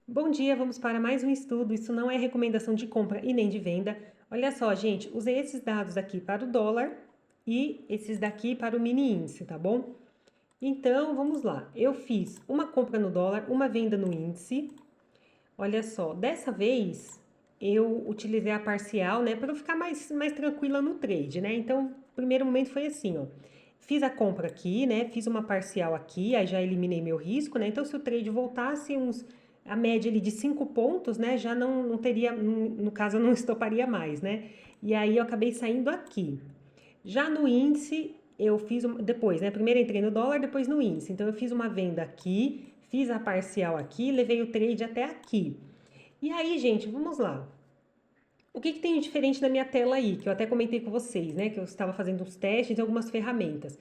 Bom dia, vamos para mais um estudo. Isso não é recomendação de compra e nem de venda. Olha só, gente, usei esses dados aqui para o dólar e esses daqui para o mini índice, tá bom? Então, vamos lá. Eu fiz uma compra no dólar, uma venda no índice. Olha só, dessa vez eu utilizei a parcial, né, para eu ficar mais tranquila no trade, né? Então, o primeiro momento foi assim, ó. Fiz a compra aqui, né? Fiz uma parcial aqui, aí já eliminei meu risco, né? Então, se o trade voltasse a média ali de 5 pontos, né? Já não teria, no caso, eu não estoparia mais, né? E aí eu acabei saindo aqui. Já no índice, eu fiz depois, né? Primeiro entrei no dólar, depois no índice. Então eu fiz uma venda aqui, fiz a parcial aqui, levei o trade até aqui. E aí, gente, vamos lá. O que tem de diferente na minha tela aí, que eu até comentei com vocês, né? Que eu estava fazendo uns testes de algumas ferramentas.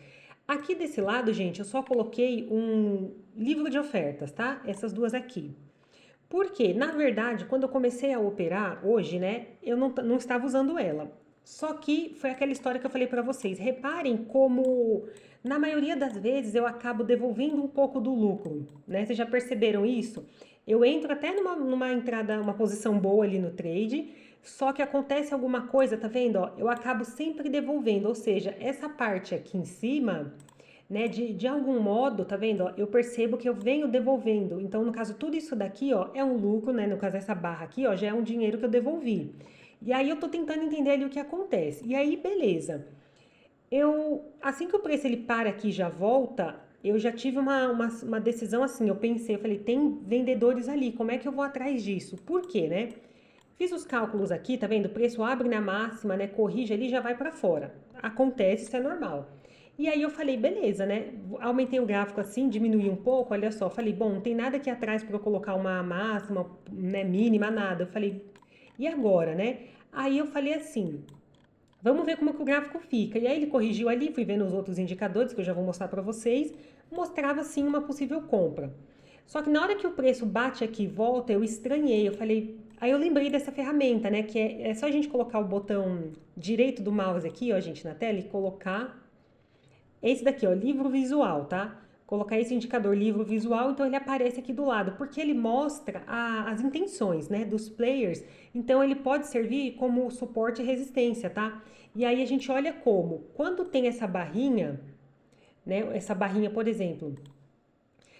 Aqui desse lado, gente, eu só coloquei um livro de ofertas, tá? Essas duas aqui. Porque, na verdade, quando eu comecei a operar hoje, né, eu não estava usando ela. Só que foi aquela história que eu falei para vocês. Reparem como, na maioria das vezes, eu acabo devolvendo um pouco do lucro, né? Vocês já perceberam isso? Eu entro até numa entrada, uma posição boa ali no trade, só que acontece alguma coisa, tá vendo? Ó, eu acabo sempre devolvendo, ou seja, essa parte aqui em cima, né, de algum modo, tá vendo? Ó, eu percebo que eu venho devolvendo. Então, no caso, tudo isso daqui, ó, é um lucro, né? No caso, essa barra aqui, ó, já é um dinheiro que eu devolvi. E aí eu tô tentando entender ali o que acontece. E aí, beleza. Assim que o preço ele para aqui e já volta, eu já tive uma decisão assim. Eu pensei, eu falei, tem vendedores ali, como é que eu vou atrás disso? Por quê, né? Fiz os cálculos aqui, tá vendo? O preço abre na máxima, né? Corrige ali e já vai para fora. Acontece, isso é normal. E aí eu falei, beleza, né? Aumentei o gráfico assim, diminui um pouco, olha só. Falei, bom, não tem nada aqui atrás para eu colocar uma máxima, né, mínima, nada. Eu falei, e agora, né? Aí eu falei assim, vamos ver como é que o gráfico fica. E aí ele corrigiu ali, fui vendo os outros indicadores que eu já vou mostrar para vocês, mostrava sim uma possível compra. Só que na hora que o preço bate aqui e volta, eu estranhei, eu falei, aí eu lembrei dessa ferramenta, né, que é só a gente colocar o botão direito do mouse aqui, ó, gente, na tela e colocar esse daqui, ó, livro visual, tá? Colocar esse indicador livro visual, então ele aparece aqui do lado, porque ele mostra as intenções, né, dos players. Então ele pode servir como suporte e resistência, tá? E aí a gente olha como, quando tem essa barrinha, né, essa barrinha, por exemplo,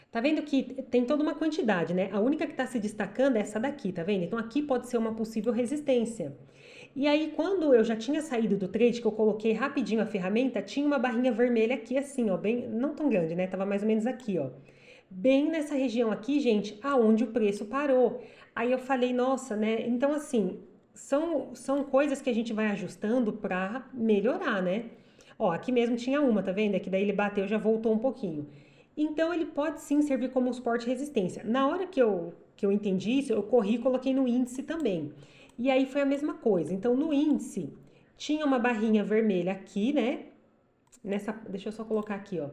tá vendo que tem toda uma quantidade, né? A única que está se destacando é essa daqui, tá vendo? Então aqui pode ser uma possível resistência. E aí, quando eu já tinha saído do trade, que eu coloquei rapidinho a ferramenta, tinha uma barrinha vermelha aqui, assim, ó, bem, não tão grande, né? Tava mais ou menos aqui, ó. Bem nessa região aqui, gente, aonde o preço parou. Aí eu falei, nossa, né? Então, assim, são coisas que a gente vai ajustando pra melhorar, né? Ó, aqui mesmo tinha uma, tá vendo? É que daí ele bateu, já voltou um pouquinho. Então, ele pode sim servir como suporte e resistência. Na hora que eu entendi isso, eu corri e coloquei no índice também. E aí foi a mesma coisa. Então, no índice, tinha uma barrinha vermelha aqui, né? Deixa eu só colocar aqui, ó.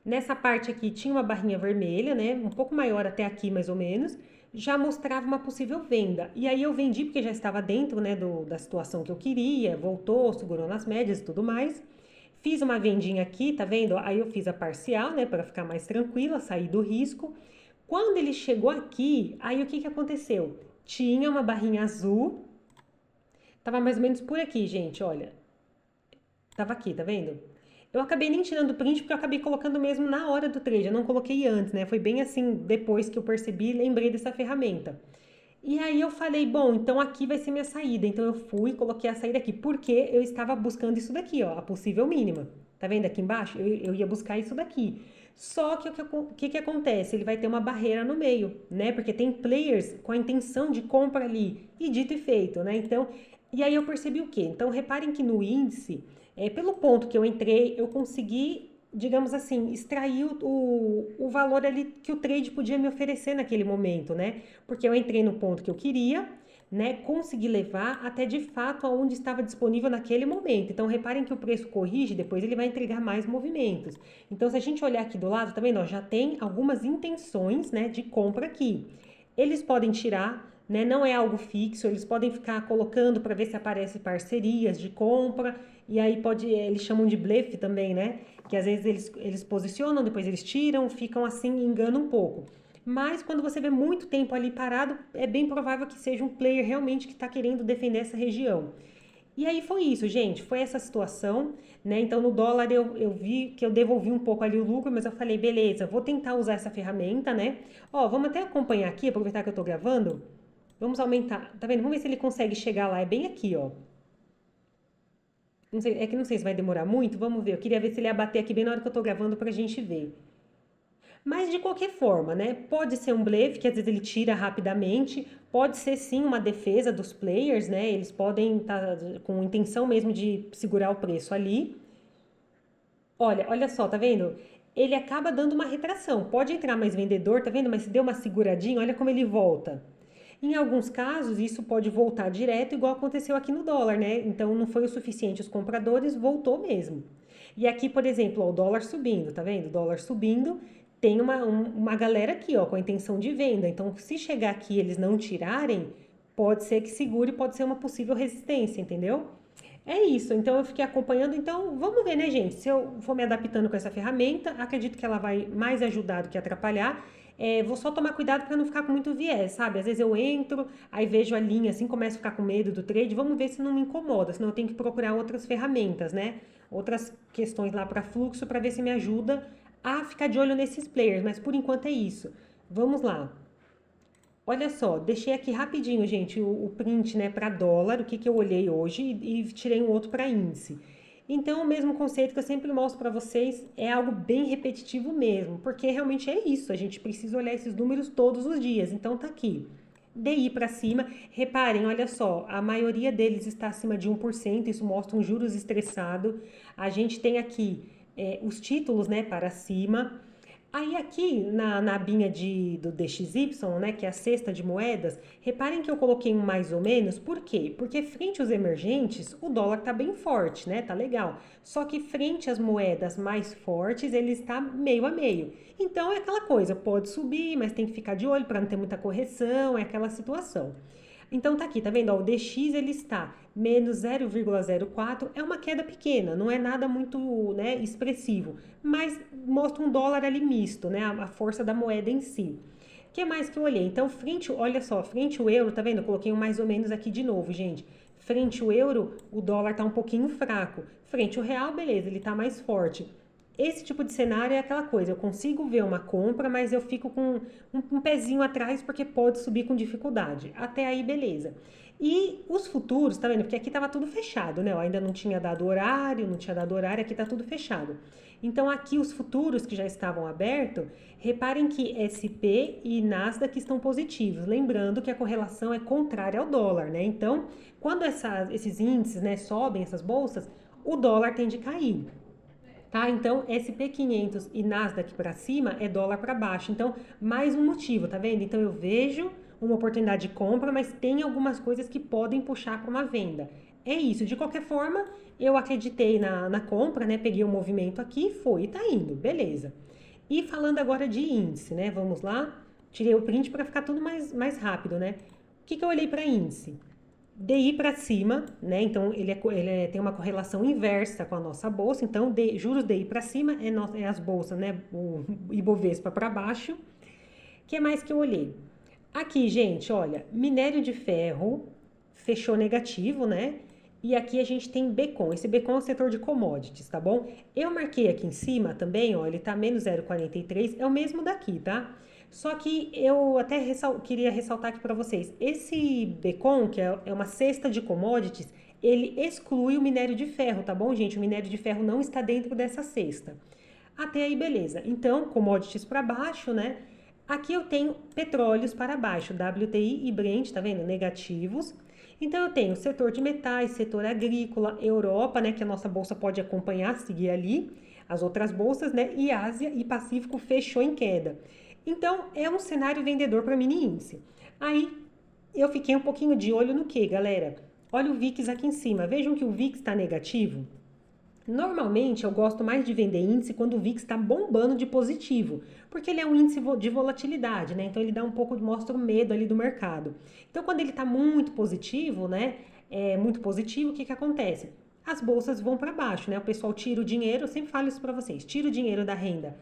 Nessa parte aqui tinha uma barrinha vermelha, né? Um pouco maior até aqui, mais ou menos. Já mostrava uma possível venda. E aí eu vendi porque já estava dentro, né, da situação que eu queria. Voltou, segurou nas médias e tudo mais. Fiz uma vendinha aqui, tá vendo? Aí eu fiz a parcial, né, para ficar mais tranquila, sair do risco. Quando ele chegou aqui, aí o que aconteceu? Tinha uma barrinha azul. Tava mais ou menos por aqui, gente, olha. Tava aqui, tá vendo? Eu acabei nem tirando print porque eu acabei colocando mesmo na hora do trade. Eu não coloquei antes, né? Foi bem assim, depois que eu percebi, lembrei dessa ferramenta. E aí eu falei, bom, então aqui vai ser minha saída. Então eu fui e coloquei a saída aqui, porque eu estava buscando isso daqui, ó, a possível mínima. Tá vendo aqui embaixo? Eu ia buscar isso daqui. Só que o que acontece? Ele vai ter uma barreira no meio, né? Porque tem players com a intenção de compra ali. E dito e feito, né? Então, e aí eu percebi o quê? Então reparem que no índice, pelo ponto que eu entrei, eu consegui, digamos assim, extrair o valor ali que o trade podia me oferecer naquele momento, né? Porque eu entrei no ponto que eu queria, né? Consegui levar até de fato aonde estava disponível naquele momento. Então reparem que o preço corrige, depois ele vai entregar mais movimentos. Então se a gente olhar aqui do lado, tá vendo? Ó, já tem algumas intenções, né, de compra aqui. Eles podem tirar, né? Não é algo fixo, eles podem ficar colocando para ver se aparece parcerias de compra, e aí pode, eles chamam de blefe também, né? Que às vezes eles posicionam, depois eles tiram, ficam assim, enganam um pouco. Mas quando você vê muito tempo ali parado, é bem provável que seja um player realmente que está querendo defender essa região. E aí foi isso, gente. Foi essa situação, né? Então no dólar eu vi que eu devolvi um pouco ali o lucro, mas eu falei, beleza, vou tentar usar essa ferramenta, né? Ó, vamos até acompanhar aqui, aproveitar que eu tô gravando. Vamos aumentar, tá vendo? Vamos ver se ele consegue chegar lá. É bem aqui, ó. Não sei, é que não sei se vai demorar muito. Vamos ver. Eu queria ver se ele ia bater aqui bem na hora que eu tô gravando pra gente ver. Mas de qualquer forma, né? Pode ser um blefe, que às vezes ele tira rapidamente, pode ser sim uma defesa dos players, né? Eles podem estar com intenção mesmo de segurar o preço ali. Olha só, tá vendo? Ele acaba dando uma retração. Pode entrar mais vendedor, tá vendo? Mas se deu uma seguradinha, olha como ele volta. Em alguns casos, isso pode voltar direto, igual aconteceu aqui no dólar, né? Então não foi o suficiente os compradores, voltou mesmo. E aqui, por exemplo, ó, o dólar subindo, tá vendo? O dólar subindo, tem uma galera aqui, ó, com a intenção de venda. Então, se chegar aqui e eles não tirarem, pode ser que segure, pode ser uma possível resistência, entendeu? É isso, então eu fiquei acompanhando. Então, vamos ver, né, gente? Se eu for me adaptando com essa ferramenta, acredito que ela vai mais ajudar do que atrapalhar. Vou só tomar cuidado para não ficar com muito viés, sabe? Às vezes eu entro, aí vejo a linha assim, começo a ficar com medo do trade. Vamos ver se não me incomoda, senão eu tenho que procurar outras ferramentas, né? Outras questões lá para fluxo para ver se me ajuda a ficar de olho nesses players. Mas por enquanto é isso. Vamos lá. Olha só, deixei aqui rapidinho, gente, o print, né, para dólar, o que, que eu olhei hoje e tirei um outro para índice. Então, o mesmo conceito que eu sempre mostro para vocês é algo bem repetitivo mesmo, porque realmente é isso, a gente precisa olhar esses números todos os dias. Então, tá aqui. DI para cima, reparem, olha só, a maioria deles está acima de 1%, isso mostra um juros estressado. A gente tem aqui os títulos, né, para cima. Aí aqui na abinha do DXY, né, que é a cesta de moedas, reparem que eu coloquei um mais ou menos, por quê? Porque frente aos emergentes, o dólar tá bem forte, né, tá legal. Só que frente às moedas mais fortes, ele está meio a meio. Então é aquela coisa, pode subir, mas tem que ficar de olho para não ter muita correção, é aquela situação. Então tá aqui, tá vendo? Ó, o DX ele está menos 0,04, é uma queda pequena, não é nada muito, né, expressivo, mas mostra um dólar ali misto, né, a força da moeda em si. O que mais que eu olhei? Então, olha só, frente ao euro, tá vendo? Eu coloquei um mais ou menos aqui de novo, gente. Frente ao euro, o dólar tá um pouquinho fraco. Frente ao real, beleza, ele tá mais forte. Esse tipo de cenário é aquela coisa, eu consigo ver uma compra, mas eu fico com um pezinho atrás porque pode subir com dificuldade. Até aí, beleza. E os futuros, tá vendo? Porque aqui tava tudo fechado, né? Eu ainda não tinha dado horário, não tinha dado horário, aqui tá tudo fechado. Então, aqui os futuros que já estavam abertos, reparem que SP e Nasdaq estão positivos. Lembrando que a correlação é contrária ao dólar, né? Então, quando esses índices, né, sobem, essas bolsas, o dólar tende a cair. Tá? Então, SP500 e Nasdaq para cima é dólar para baixo. Então, mais um motivo, tá vendo? Então, eu vejo uma oportunidade de compra, mas tem algumas coisas que podem puxar para uma venda. É isso. De qualquer forma, eu acreditei na compra, né? Peguei o movimento aqui e foi. E tá indo. Beleza. E falando agora de índice, né? Vamos lá. Tirei o print para ficar tudo mais rápido, né? O que eu olhei para índice? DI para cima, né? Então tem uma correlação inversa com a nossa bolsa. Então, juros DI para cima é as bolsas, né? O Ibovespa para baixo. O que mais que eu olhei? Aqui, gente, olha, minério de ferro fechou negativo, né? E aqui a gente tem Becom. Esse Becom é o setor de commodities, tá bom? Eu marquei aqui em cima também, ó, ele tá menos 0,43, é o mesmo daqui, tá? Só que eu até queria ressaltar aqui para vocês, esse Becom, que é uma cesta de commodities, ele exclui o minério de ferro, tá bom, gente? O minério de ferro não está dentro dessa cesta. Até aí, beleza. Então, commodities para baixo, né? Aqui eu tenho petróleos para baixo, WTI e Brent, tá vendo? Negativos. Então, eu tenho setor de metais, setor agrícola, Europa, né? Que a nossa bolsa pode acompanhar, seguir ali. As outras bolsas, né? E Ásia e Pacífico fechou em queda. Então, é um cenário vendedor para mini índice. Aí, eu fiquei um pouquinho de olho no que, galera? Olha o VIX aqui em cima. Vejam que o VIX está negativo. Normalmente eu gosto mais de vender índice quando o VIX está bombando de positivo, porque ele é um índice de volatilidade, né? Então ele dá um pouco, mostra o medo ali do mercado. Então quando ele está muito positivo, né? Muito positivo, o que que acontece? As bolsas vão para baixo, né? O pessoal tira o dinheiro, eu sempre falo isso para vocês, tira o dinheiro da renda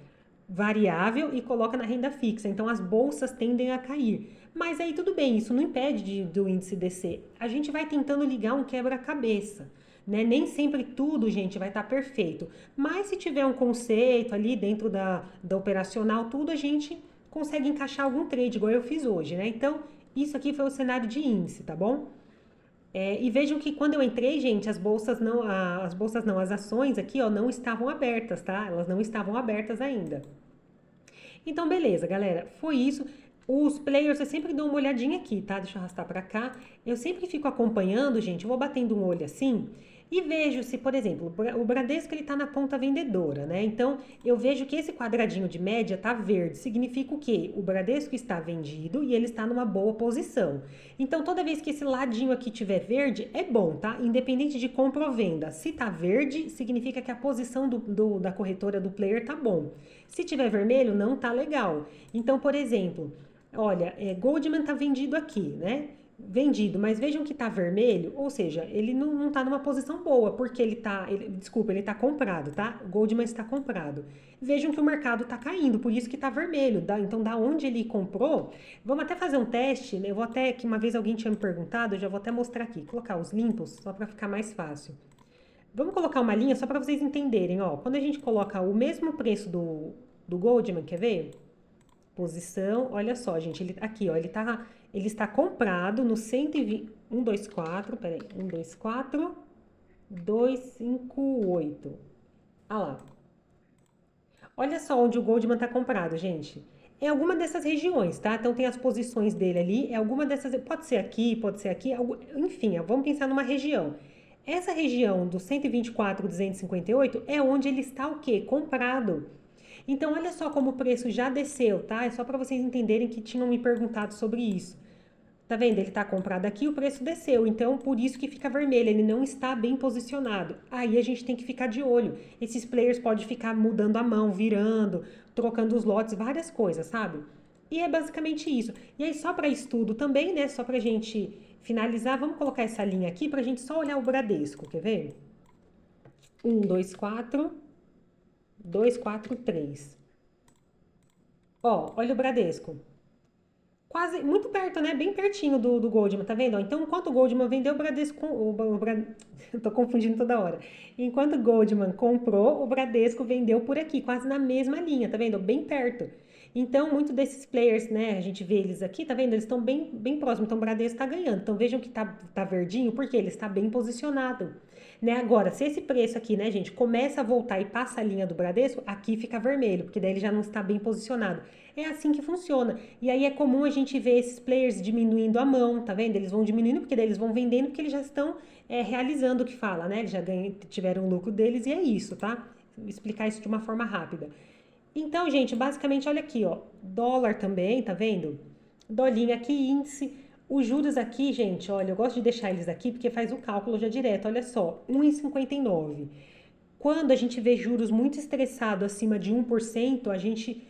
variável e coloca na renda fixa. Então as bolsas tendem a cair. Mas aí tudo bem, isso não impede do índice descer. A gente vai tentando ligar um quebra-cabeça. Né? Nem sempre tudo, gente, vai estar perfeito. Mas se tiver um conceito ali dentro da operacional, tudo a gente consegue encaixar algum trade, igual eu fiz hoje, né? Então, isso aqui foi o cenário de índice, tá bom? E vejam que quando eu entrei, gente, as ações aqui, ó, não estavam abertas, tá? Elas não estavam abertas ainda. Então, beleza, galera, foi isso. Os players, eu sempre dou uma olhadinha aqui, tá? Deixa eu arrastar pra cá. Eu sempre fico acompanhando, gente, eu vou batendo um olho assim e vejo se, por exemplo, o Bradesco ele tá na ponta vendedora, né? Então, eu vejo que esse quadradinho de média tá verde. Significa o quê? O Bradesco está vendido e ele está numa boa posição. Então, toda vez que esse ladinho aqui tiver verde, é bom, tá? Independente de compra ou venda. Se tá verde, significa que a posição da corretora do player tá bom. Se tiver vermelho, não tá legal. Então, por exemplo, olha, Goldman tá vendido aqui, né? Vendido, mas vejam que tá vermelho, ou seja, ele não tá numa posição boa, porque ele tá comprado, tá? O Goldman está comprado. Vejam que o mercado tá caindo, por isso que tá vermelho, então da onde ele comprou, vamos até fazer um teste, né? Eu vou até, que uma vez alguém tinha me perguntado, eu já vou até mostrar aqui, colocar os limpos, só para ficar mais fácil. Vamos colocar uma linha só para vocês entenderem, ó. Quando a gente coloca o mesmo preço do Goldman, quer ver? Posição, olha só, gente, aqui, ó, ele está comprado no 120, 124, peraí, 124, 258. Ah lá. Olha só onde o Goldman está comprado, gente. É alguma dessas regiões, tá? Então tem as posições dele ali, é alguma dessas, pode ser aqui, enfim, vamos pensar numa região. Essa região do 124, 258 é onde ele está o quê? Comprado. Então, olha só como o preço já desceu, tá? É só para vocês entenderem que tinham me perguntado sobre isso. Tá vendo? Ele tá comprado aqui, o preço desceu. Então, por isso que fica vermelho, ele não está bem posicionado. Aí a gente tem que ficar de olho. Esses players podem ficar mudando a mão, virando, trocando os lotes, várias coisas, sabe? E é basicamente isso. E aí, só para estudo também, né? Só pra gente finalizar, vamos colocar essa linha aqui pra gente só olhar o Bradesco, quer ver? 1, 2, 4, 2, 4, 3. Ó, olha o Bradesco. Quase, muito perto, né? Bem pertinho do Goldman, tá vendo? Então, enquanto o Goldman vendeu, o Bradesco... Eu tô confundindo toda hora. Enquanto o Goldman comprou, o Bradesco vendeu por aqui, quase na mesma linha, tá vendo? Bem perto. Então, muito desses players, né? A gente vê eles aqui, tá vendo? Eles estão bem próximos. Então, o Bradesco tá ganhando. Então, vejam que tá verdinho, porque ele está bem posicionado. Né? Agora, se esse preço aqui, né, gente, começa a voltar e passa a linha do Bradesco, aqui fica vermelho, porque daí ele já não está bem posicionado. É assim que funciona. E aí é comum a gente ver esses players diminuindo a mão, tá vendo? Eles vão diminuindo porque daí eles vão vendendo porque eles já estão realizando o que fala, né? Eles já tiveram o lucro deles e é isso, tá? Vou explicar isso de uma forma rápida. Então, gente, basicamente, olha aqui, ó. Dólar também, tá vendo? Dolinha aqui, índice. Os juros aqui, gente, olha, eu gosto de deixar eles aqui porque faz o cálculo já direto. Olha só, 1,59. Quando a gente vê juros muito estressado acima de 1%, a gente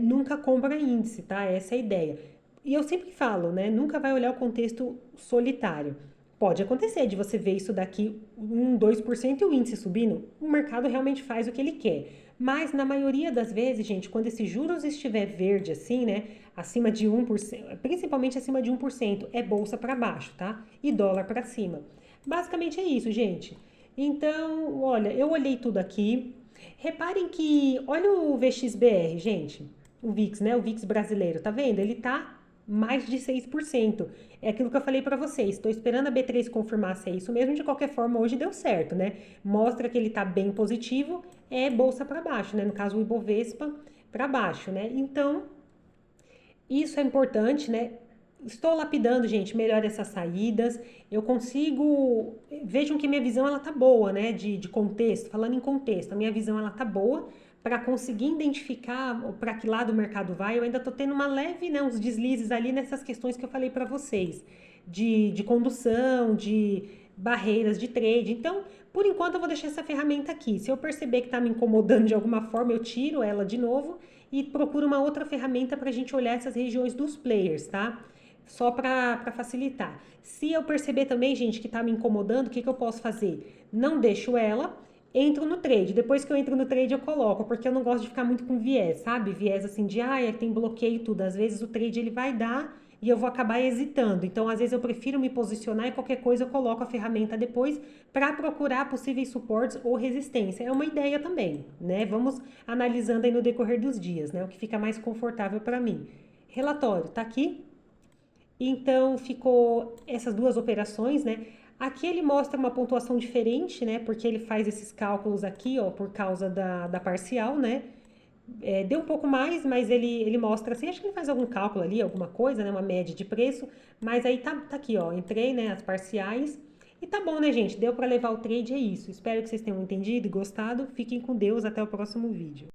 nunca compra índice, tá? Essa é a ideia. E eu sempre falo, né? Nunca vai olhar o contexto solitário. Pode acontecer de você ver isso daqui 1, 2% e o índice subindo. O mercado realmente faz o que ele quer. Mas na maioria das vezes, gente, quando esses juros estiver verde assim, né? Acima de 1%, principalmente acima de 1%, é bolsa para baixo, tá? E dólar para cima. Basicamente é isso, gente. Então, olha, eu olhei tudo aqui. Reparem que, olha o VXBR, gente. O VIX, né? O VIX brasileiro, tá vendo? Ele tá mais de 6%. É aquilo que eu falei para vocês. Estou esperando a B3 confirmar se é isso mesmo. De qualquer forma, hoje deu certo, né? Mostra que ele tá bem positivo, é bolsa para baixo, né? No caso, o Ibovespa para baixo, né? Então, isso é importante, né? Estou lapidando, gente, melhor essas saídas. Eu consigo. Vejam que minha visão ela tá boa, né? De contexto. Falando em contexto, a minha visão ela tá boa para conseguir identificar para que lado o mercado vai. Eu ainda tô tendo uma leve, né? Uns deslizes ali nessas questões que eu falei para vocês, de condução, de barreiras de trade. Então, por enquanto, eu vou deixar essa ferramenta aqui. Se eu perceber que está me incomodando de alguma forma, eu tiro ela de novo e procuro uma outra ferramenta para a gente olhar essas regiões dos players, tá? Só para facilitar. Se eu perceber também, gente, que está me incomodando, o que eu posso fazer? Não deixo ela, entro no trade. Depois que eu entro no trade, eu coloco, porque eu não gosto de ficar muito com viés, sabe? Viés assim de, tem bloqueio e tudo. Às vezes o trade ele vai dar e eu vou acabar hesitando. Então, às vezes eu prefiro me posicionar e qualquer coisa eu coloco a ferramenta depois para procurar possíveis suportes ou resistência. É uma ideia também, né? Vamos analisando aí no decorrer dos dias, né? O que fica mais confortável para mim. Relatório, tá aqui. Então, ficou essas duas operações, né? Aqui ele mostra uma pontuação diferente, né? Porque ele faz esses cálculos aqui, ó, por causa da parcial, né? Deu um pouco mais, mas ele mostra assim, acho que ele faz algum cálculo ali, alguma coisa, né? Uma média de preço. Mas aí tá aqui, ó, entrei, né? As parciais. E tá bom, né, gente? Deu para levar o trade, é isso. Espero que vocês tenham entendido e gostado. Fiquem com Deus, até o próximo vídeo.